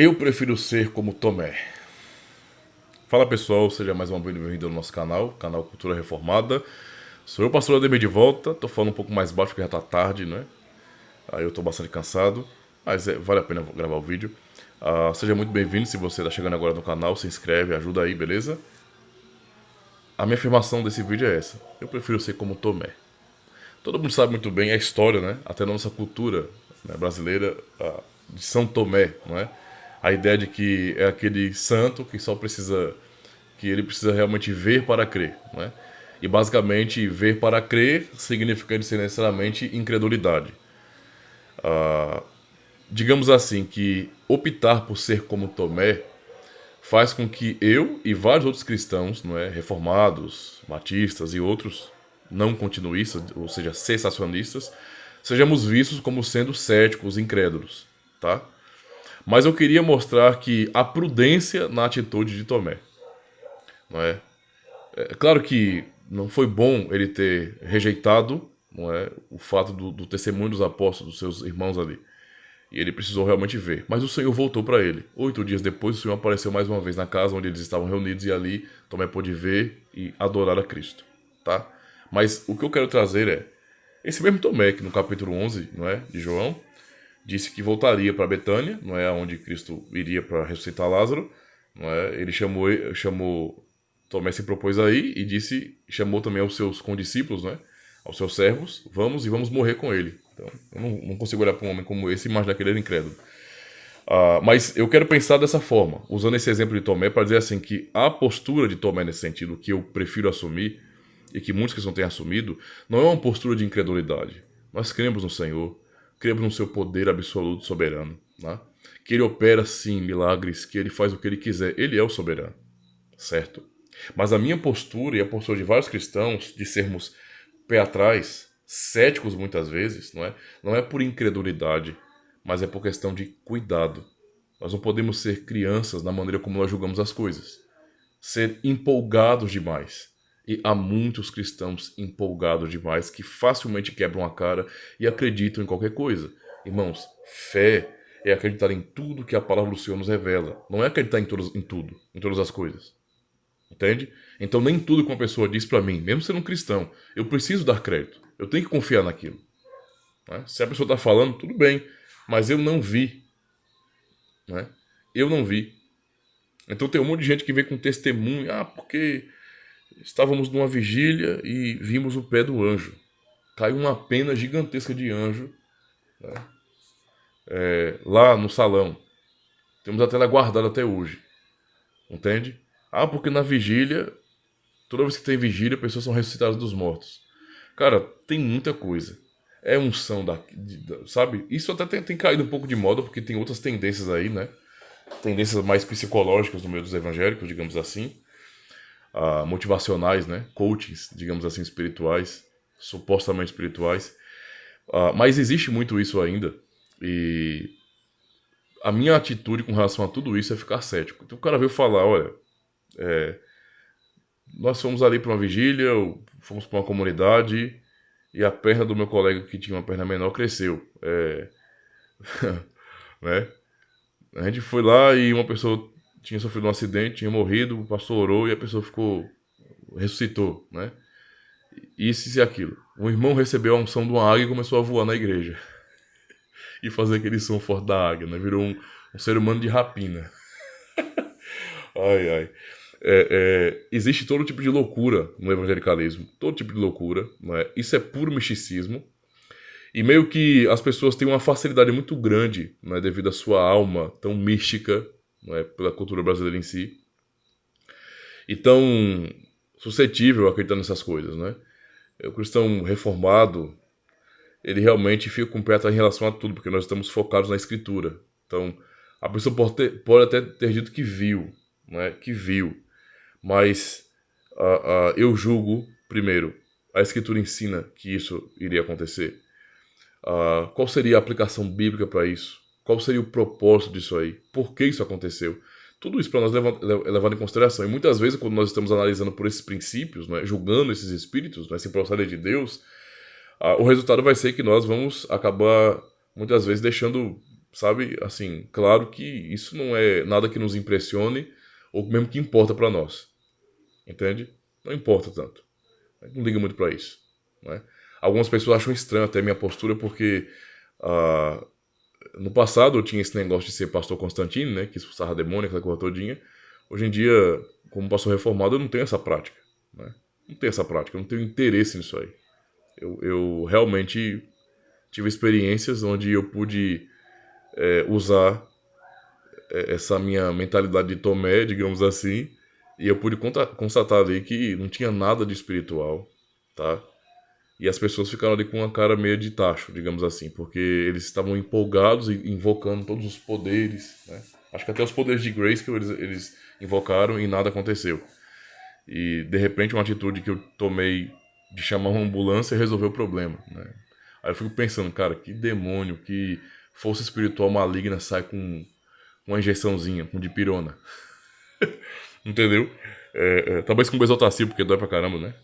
Eu prefiro ser como Tomé. Fala pessoal, seja mais uma vez bem-vindo ao nosso canal Cultura Reformada. Sou eu, pastor Ademir, de volta. Tô falando um pouco mais baixo porque já tá tarde, né? Aí eu tô bastante cansado, mas vale a pena gravar o vídeo. Seja muito bem-vindo. Se você tá chegando agora no canal, se inscreve, ajuda aí, beleza? A minha afirmação desse vídeo é essa: eu prefiro ser como Tomé. Todo mundo sabe muito bem a história, né? Até na nossa cultura, né, brasileira, de São Tomé, não é? A ideia de que é aquele santo que só precisa, que ele precisa realmente ver para crer, não é? E basicamente ver para crer significa necessariamente incredulidade. Digamos assim que optar por ser como Tomé faz com que eu e vários outros cristãos, não é, reformados, batistas e outros não continuistas, ou seja, cessacionistas, sejamos vistos como sendo céticos, incrédulos, tá? Mas eu queria mostrar que há prudência na atitude de Tomé, não é? É claro que não foi bom ele ter rejeitado, não é, o fato do testemunho dos apóstolos, dos seus irmãos ali. E ele precisou realmente ver. Mas o Senhor voltou para ele. 8 dias depois, o Senhor apareceu mais uma vez na casa onde eles estavam reunidos e ali Tomé pôde ver e adorar a Cristo, tá? Mas o que eu quero trazer é esse mesmo Tomé que no capítulo 11, não é, de João, disse que voltaria para Betânia, não é, onde Cristo iria para ressuscitar Lázaro, não é? Ele chamou Tomé se propôs aí e chamou também aos seus condiscípulos, né? Aos seus servos, vamos e vamos morrer com ele. Então, eu não consigo olhar para um homem como esse e imaginar que ele era incrédulo. Mas eu quero pensar dessa forma, usando esse exemplo de Tomé para dizer assim que a postura de Tomé nesse sentido, que eu prefiro assumir e que muitos cristãos têm assumido, não é uma postura de incredulidade. Nós cremos no Senhor, cremos no seu poder absoluto soberano, né? Que ele opera sim milagres, que ele faz o que ele quiser, ele é o soberano, certo? Mas a minha postura e a postura de vários cristãos de sermos pé atrás, céticos muitas vezes, não é? Não é por incredulidade, mas é por questão de cuidado. Nós não podemos ser crianças na maneira como nós julgamos as coisas. Ser empolgados demais. E há muitos cristãos empolgados demais que facilmente quebram a cara e acreditam em qualquer coisa. Irmãos, fé é acreditar em tudo que a palavra do Senhor nos revela. Não é acreditar em tudo, em todas as coisas. Entende? Então nem tudo que uma pessoa diz pra mim, mesmo sendo um cristão, eu preciso dar crédito. Eu tenho que confiar naquilo. Né? Se a pessoa tá falando, tudo bem. Mas eu não vi. Né? Eu não vi. Então tem um monte de gente que vem com testemunho. Porque estávamos numa vigília e vimos o pé do anjo. Caiu uma pena gigantesca de anjo, né? Lá no salão. Temos até ela guardada até hoje. Entende? Porque na vigília, toda vez que tem vigília, pessoas são ressuscitadas dos mortos. Cara, tem muita coisa. É unção sabe? Isso até tem caído um pouco de moda, porque tem outras tendências aí, né? Tendências mais psicológicas no meio dos evangélicos, digamos assim. Motivacionais, né? Coachings, digamos assim, espirituais. Supostamente espirituais. Mas existe muito isso ainda. E a minha atitude com relação a tudo isso é ficar cético. Então o cara veio falar, olha, nós fomos ali para uma vigília, fomos para uma comunidade e a perna do meu colega que tinha uma perna menor cresceu. Né? A gente foi lá e uma pessoa tinha sofrido um acidente, tinha morrido, o pastor orou e a pessoa ressuscitou, né? Isso e aquilo. Um irmão recebeu a unção de uma águia e começou a voar na igreja. E fazer aquele som forte da águia, né? Virou um ser humano de rapina. Ai, ai. Existe todo tipo de loucura no evangelicalismo. Todo tipo de loucura, não é? Isso é puro misticismo. E meio que as pessoas têm uma facilidade muito grande, né, devido à sua alma tão mística, não é, pela cultura brasileira em si, e tão suscetível a acreditar nessas coisas, né? O cristão reformado, ele realmente fica com o pé atrás em relação a tudo, porque nós estamos focados na escritura. Então, a pessoa pode até ter dito que viu, né, que viu, mas eu julgo, primeiro, a escritura ensina que isso iria acontecer. Qual seria a aplicação bíblica para isso? Qual seria o propósito disso aí? Por que isso aconteceu? Tudo isso para nós é levado em consideração. E muitas vezes, quando nós estamos analisando por esses princípios, né, julgando esses espíritos, né, se procedem de Deus, o resultado vai ser que nós vamos acabar, muitas vezes, deixando sabe? Assim, claro que isso não é nada que nos impressione ou mesmo que importa para nós, entende? Não importa tanto. Não liga muito para isso, né? Algumas pessoas acham estranho até a minha postura porque ah, no passado eu tinha esse negócio de ser pastor Constantino, né? Que expulsava demônio, aquela coisa todinha. Hoje em dia, como pastor reformado, eu não tenho essa prática, né? Não tenho essa prática, eu não tenho interesse nisso aí. Eu realmente tive experiências onde eu pude usar essa minha mentalidade de Tomé, digamos assim, e eu pude constatar ali que não tinha nada de espiritual, tá? E as pessoas ficaram ali com uma cara meio de tacho, digamos assim, porque eles estavam empolgados e invocando todos os poderes, né? Acho que até os poderes de Grace que eles invocaram e nada aconteceu. E de repente uma atitude que eu tomei de chamar uma ambulância resolveu o problema, né? Aí eu fico pensando, cara, que demônio, que força espiritual maligna sai com uma injeçãozinha, com dipirona. Entendeu? Talvez com Besotacil, porque dói pra caramba, né?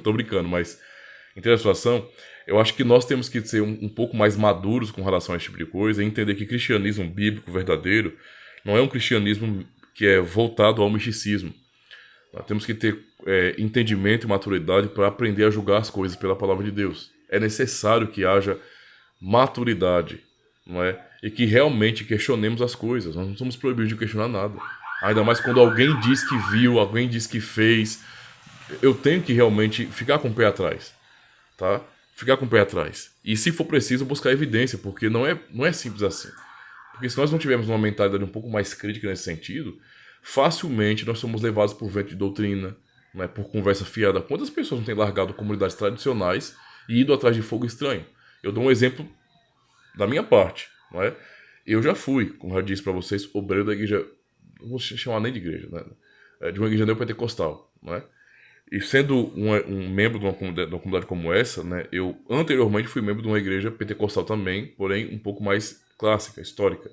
Tô brincando, mas entende a situação? Eu acho que nós temos que ser um pouco mais maduros com relação a esse tipo de coisa e entender que cristianismo bíblico verdadeiro não é um cristianismo que é voltado ao misticismo. Nós temos que ter entendimento e maturidade para aprender a julgar as coisas pela palavra de Deus. É necessário que haja maturidade, não é? E que realmente questionemos as coisas. Nós não somos proibidos de questionar nada. Ainda mais quando alguém diz que viu, alguém diz que fez. Eu tenho que realmente ficar com o pé atrás, tá? Ficar com o pé atrás. E se for preciso, buscar evidência, porque não é simples assim. Porque se nós não tivermos uma mentalidade um pouco mais crítica nesse sentido, facilmente nós somos levados por vento de doutrina, né, por conversa fiada. Quantas pessoas não têm largado comunidades tradicionais e ido atrás de fogo estranho? Eu dou um exemplo da minha parte, não é? Eu já fui, como eu já disse para vocês, obreiro da igreja, não vou chamar nem de igreja, né? De uma igreja neopentecostal, não é? E sendo um membro de uma comunidade como essa, né, eu anteriormente fui membro de uma igreja pentecostal também, porém um pouco mais clássica, histórica.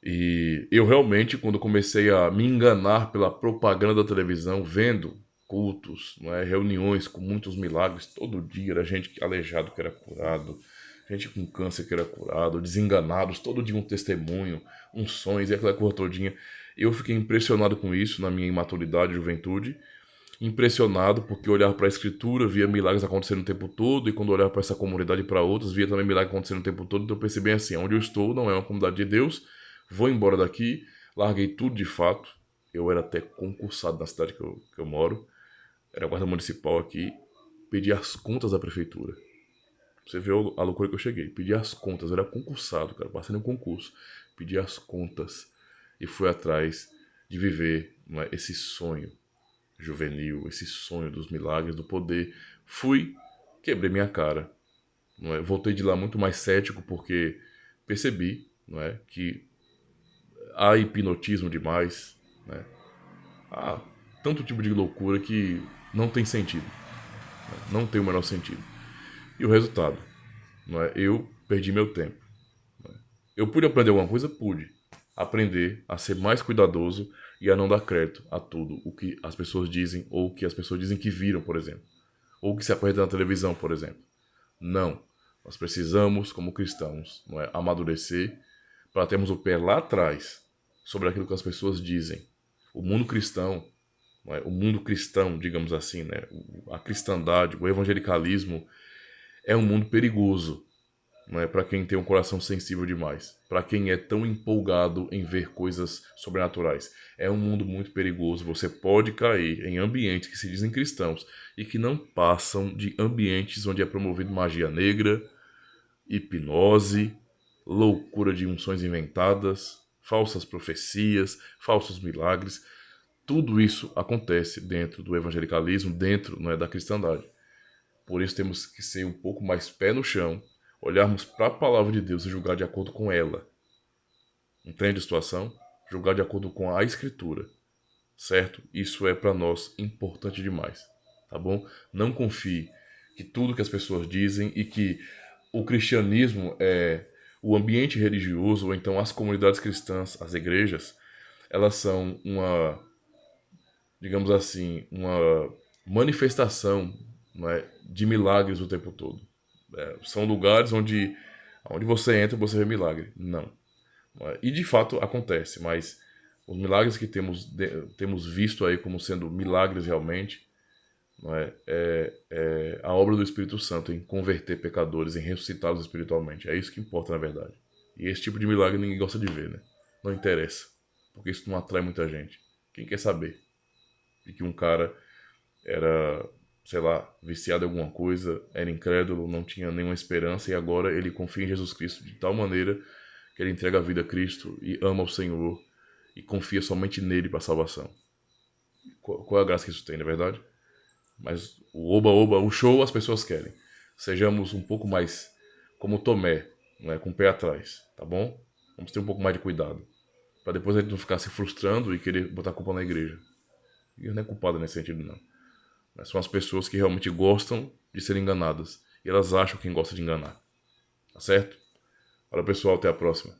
E eu realmente, quando comecei a me enganar pela propaganda da televisão, vendo cultos, não é, reuniões com muitos milagres, todo dia era gente aleijado que era curado, gente com câncer que era curado, desenganados, todo dia um testemunho, uns sonhos e aquela coisa todinha. Eu fiquei impressionado com isso na minha imaturidade e juventude, impressionado porque eu olhava para a escritura, via milagres acontecendo o tempo todo, e quando eu olhava para essa comunidade e para outras, via também milagres acontecendo o tempo todo, então eu percebi assim, onde eu estou não é uma comunidade de Deus, vou embora daqui, larguei tudo de fato, eu era até concursado na cidade que eu moro, era guarda municipal aqui, pedi as contas da prefeitura. Você vê a loucura que eu cheguei, pedi as contas, eu era concursado, cara, passei no concurso, pedi as contas e fui atrás de viver, não é, esse sonho juvenil, esse sonho dos milagres, do poder. Fui, quebrei minha cara. Não é? Voltei de lá muito mais cético porque percebi, não é, que há hipnotismo demais, né? Há tanto tipo de loucura que não tem sentido, né? Não tem o menor sentido. E o resultado, não é? Eu perdi meu tempo. Eu pude aprender alguma coisa? Pude. Aprender a ser mais cuidadoso e a não dar crédito a tudo o que as pessoas dizem ou o que as pessoas dizem que viram, por exemplo. Ou que se apresenta na televisão, por exemplo. Não. Nós precisamos, como cristãos, não é, amadurecer para termos o pé lá atrás sobre aquilo que as pessoas dizem. O mundo cristão, não é, o mundo cristão, digamos assim, né, a cristandade, o evangelicalismo é um mundo perigoso, não é, para quem tem um coração sensível demais, para quem é tão empolgado em ver coisas sobrenaturais. É um mundo muito perigoso, você pode cair em ambientes que se dizem cristãos e que não passam de ambientes onde é promovido magia negra, hipnose, loucura de unções inventadas, falsas profecias, falsos milagres. Tudo isso acontece dentro do evangelicalismo, dentro, não é, da cristandade. Por isso temos que ser um pouco mais pé no chão, olharmos para a palavra de Deus e julgar de acordo com ela. Entende a situação? Julgar de acordo com a escritura, certo? Isso é para nós importante demais, tá bom? Não confie que tudo que as pessoas dizem e que o cristianismo é o ambiente religioso ou então as comunidades cristãs, as igrejas, elas são uma, digamos assim, uma manifestação, não é, de milagres o tempo todo. São lugares onde você entra e você vê milagre. Não. não é? E de fato acontece, mas os milagres que temos visto aí como sendo milagres realmente, não é? É a obra do Espírito Santo em converter pecadores, em ressuscitá-los espiritualmente. É isso que importa, na verdade. E esse tipo de milagre ninguém gosta de ver, né? Não interessa, porque isso não atrai muita gente. Quem quer saber de que um cara era, sei lá, viciado em alguma coisa, era incrédulo, não tinha nenhuma esperança e agora ele confia em Jesus Cristo de tal maneira que ele entrega a vida a Cristo e ama o Senhor e confia somente nele para a salvação. Qual é a graça que isso tem, não é verdade? Mas o oba-oba, o show as pessoas querem. Sejamos um pouco mais como Tomé, não é? Com o pé atrás, tá bom? Vamos ter um pouco mais de cuidado. Para depois a gente não ficar se frustrando e querer botar a culpa na igreja. A igreja não é culpada nesse sentido, não. Mas são as pessoas que realmente gostam de ser enganadas. E elas acham quem gosta de enganar. Tá certo? Olha pessoal, até a próxima.